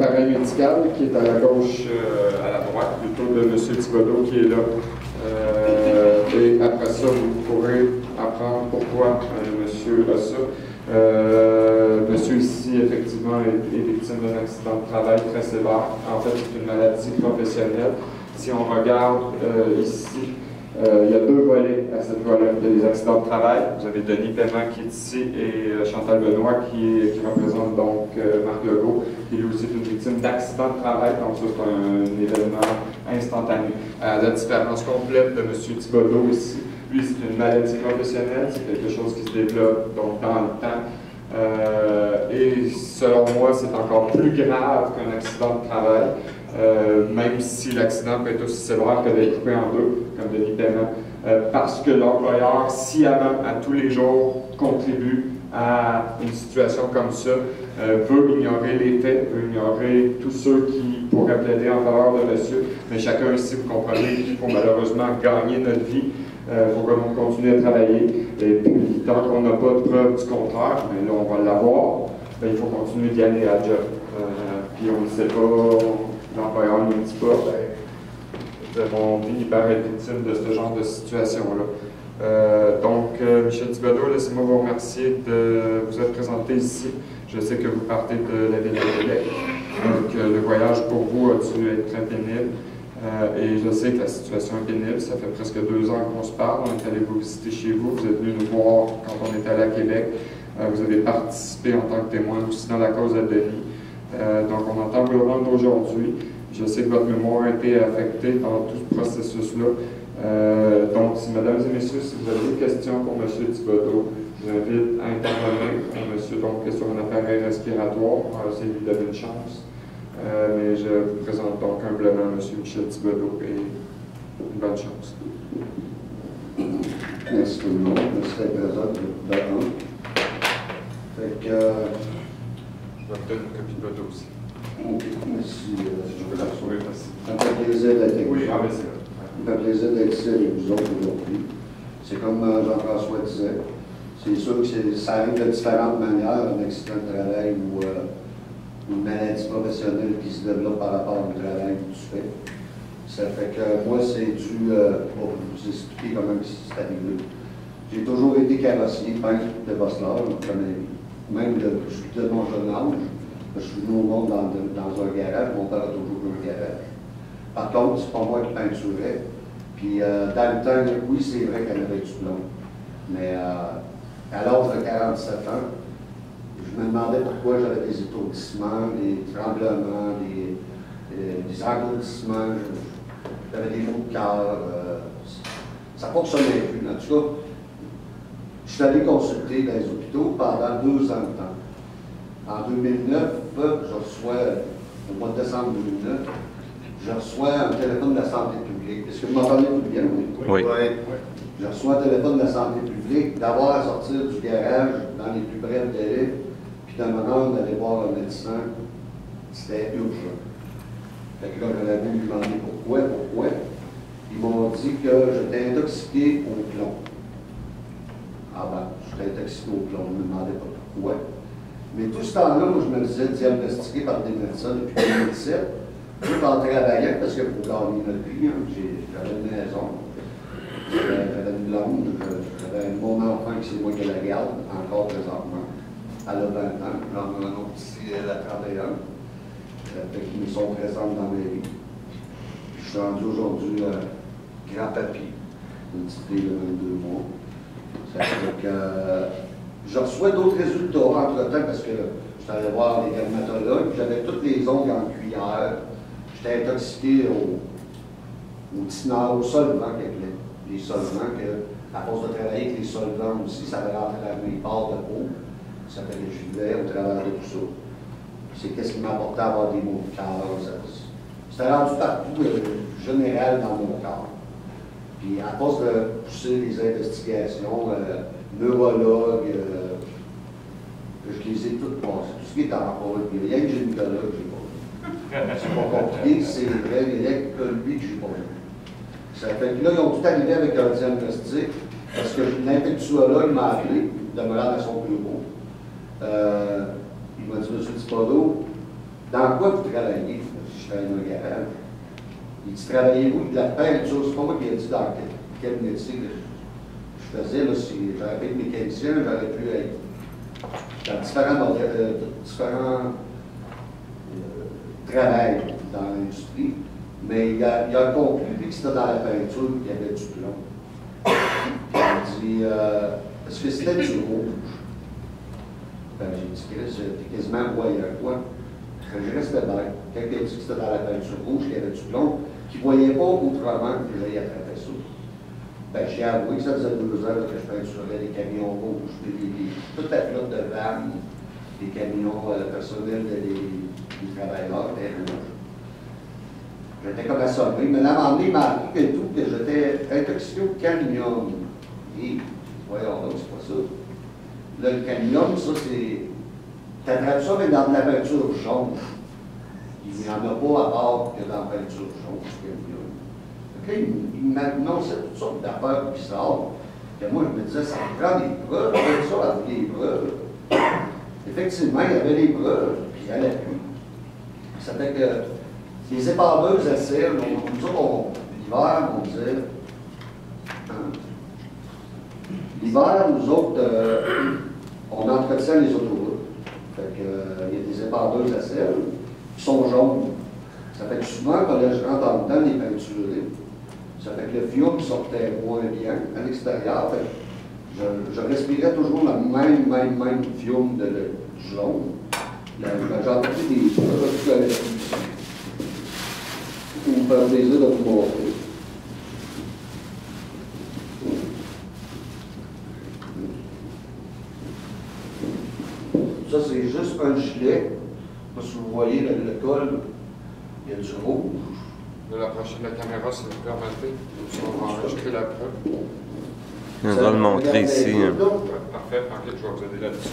l'appareil médical qui est à la gauche, à la droite plutôt de M. Thibodeau qui est là. Et après ça, vous pourrez apprendre pourquoi M. a ça. Monsieur ici, effectivement, est victime d'un accident de travail très sévère. En fait, c'est une maladie professionnelle. Si on regarde ici, il y a deux volets à cette volet. Il y a les accidents de travail. Vous avez Denis Paiement qui est ici et Chantal Benoît qui représente donc Marc Legault, qui est aussi une victime d'accident de travail. Donc ça, c'est un événement instantané. La différence complète de M. Thibodeau ici, lui, c'est une maladie professionnelle. C'est quelque chose qui se développe donc dans le temps. Et selon moi, c'est encore plus grave qu'un accident de travail. Même si l'accident peut être aussi sévère que d'être coupé en deux, comme Denis Paiement, parce que l'employeur, sciemment, à tous les jours, contribue à une situation comme ça, veut ignorer les faits, veut ignorer tous ceux qui pourraient plaider en faveur de monsieur. Mais chacun ici, vous comprenez qu'il faut malheureusement gagner notre vie. Il faut qu'on continue à travailler. Et puis, tant qu'on n'a pas de preuve du contraire, mais là, on va l'avoir, ben, il faut continuer d'y aller à la job. Puis on ne sait pas. L'employeur ne nous dit pas, ben, on finit par être victime de ce genre de situation-là. Donc, Michel Thibodeau, laissez-moi vous remercier de vous être présenté ici. Je sais que vous partez de la ville de Québec, donc le voyage pour vous a dû être très pénible. Et je sais que la situation est pénible, ça fait presque 2 ans qu'on se parle, on est allé vous visiter chez vous, vous êtes venu nous voir quand on est allé à Québec, vous avez participé en tant que témoin aussi dans la cause de Denis. Donc, on entend vous le rendre aujourd'hui. Je sais que votre mémoire a été affectée dans tout ce processus-là. Donc, mesdames et messieurs, si vous avez des questions pour M. Thibodeau, je vous invite à intervenir pour monsieur donc, sur un appareil respiratoire. On va essayer de lui donner une chance. Mais je vous présente donc humblement M. Michel Thibodeau et une bonne chance. Merci tout le monde. Merci d'être présent de 1. Fait que. Je vais vous donner une copie de votre dossier. Merci. Je peux la retrouver facile. Ça me fait plaisir d'être avec vous. Oui, ah, mais c'est là. Ça me fait plaisir d'être ici avec vous autres aujourd'hui. C'est comme Jean-François disait, c'est sûr que ça arrive de différentes manières, un accident de travail ou une maladie professionnelle qui se développe par rapport au travail que tu fais. Ça fait que moi, c'est dû pour vous expliquer comment c'est arrivé. J'ai toujours été carrossier, peintre de Bosselard, même de mon jeune âge. Je suis venu au monde dans un garage, mon père a toujours eu un garage. Par contre, c'est pas moi qui peinturais. Puis dans le temps, oui, c'est vrai qu'elle avait du plomb. Mais à l'âge de 47 ans, je me demandais pourquoi j'avais des étourdissements, des tremblements, des engourdissements, j'avais des maux de cœur. Ça fonctionnait plus. En tout cas, je suis allé consulter dans les hôpitaux pendant 2 ans de temps. En 2009, je reçois, au mois de décembre 2009, je reçois un téléphone de la santé publique. Est-ce que vous m'entendez tout bien? Oui. Je reçois un téléphone de la santé publique d'avoir à sortir du garage dans les plus brefs délais, puis de me rendre d'aller voir un médecin. C'était urgent. Fait que là, j'aurais voulu lui demander pourquoi. Ils m'ont dit que j'étais intoxiqué au plomb. Ah ben, j'étais intoxiqué au plomb, je ne me demandais pas pourquoi. Mais tout ce temps-là, moi, je me disais diagnostiqué par des médecins depuis 2017, tout en travaillant, parce que pour gagner notre vie, hein, j'avais une maison, j'avais une blonde, j'avais mon enfant qui c'est moi qui la garde, encore présentement. Elle a 20 ans, j'en ai un autre ici, elle a 31. Qui me sont présentes dans ma vie. Je suis rendu aujourd'hui grand-papy, une petite fille de 22 mois. Ça fait que je reçois d'autres résultats entre-temps parce que je suis allé voir les dermatologues, j'avais toutes les ongles en cuillère, j'étais intoxiqué au tineur, au solvant, les solvants, que, à force de travailler avec les solvants aussi, ça avait rentré dans mes pores de peau. Ça fait que je vivais au travers de tout ça. C'est qu'est-ce qui m'apportait à avoir des maux de cœur. C'était rendu partout général dans mon corps. Puis à force de pousser les investigations, neurologues, je les ai toutes passées. Tout ce qui est en rapport avec lui. Rien que gynécologue, je n'ai pas vu. C'est pas compliqué, c'est vrai, il n'y a que lui que je n'ai pas vu. Ça fait que là, ils ont tout arrivé avec un diagnostic, parce que l'infectiologue m'a appelé, de me rendre à son bureau. Il m'a dit, M. Thibodeau, dans quoi vous travaillez? Je travaille dans un garage. Il dit, travaillez-vous de la peinture? C'est pas moi qui ai dit dans quel métier je faisais. Là, si j'aurais pu être mécanicien, j'aurais pu être dans différents travails dans l'industrie. Mais il a conclu que c'était dans la peinture qu'il y avait du plomb. Il dit, est-ce que c'était du rouge? Ben, j'ai dit, Chris, t'es quasiment voyant, quoi. Je restais bête. Quand il a dit que c'était dans la peinture rouge, qu'il y avait du plomb, qu'il ne voyait pas autrement que j'allais attraper ça. Ben, j'ai avoué que ça faisait 2 heures que je peinturais des camions rouges, toute la flotte de vannes, des camions personnels des travailleurs étaient rouges. J'étais comme assommé. Mais là, à un moment donné, il m'a appris que j'étais intoxiqué au cadmium. Et, voyons donc, c'est pas ça. Le cadmium, ça, c'est. T'attrapes ça, mais dans de la peinture jaune. Il n'y en a pas à part que dans la peinture jaune, du cadmium. Donc là, il m'annonçait toutes sortes d'affaires bizarres. Et moi, je me disais, ça me prend des preuves, je fais ça avec des preuves. Effectivement, il y avait des preuves, puis il n'y allait plus. Ça fait que les épandeuses à sel, l'hiver, on disait. L'hiver, nous autres, on entretient les autoroutes. Fait que, il y a des épandeuses à sel qui sont jaunes. Ça fait que souvent, quand je rentre en dedans, les peinturés, ça fait que le fiume sortait moins bien à l'extérieur. Je respirais toujours le même fiume de jaune. J'ai entendu des choses pour me faire plaisir de vous montrer. Ça, c'est juste un gilet. Parce que vous voyez le col, il y a du rouge. De l'approcher de la caméra, si vous permettez. On va enregistrer la preuve. On va le montrer ici. Parfait, ok, je vais vous aider là-dessus.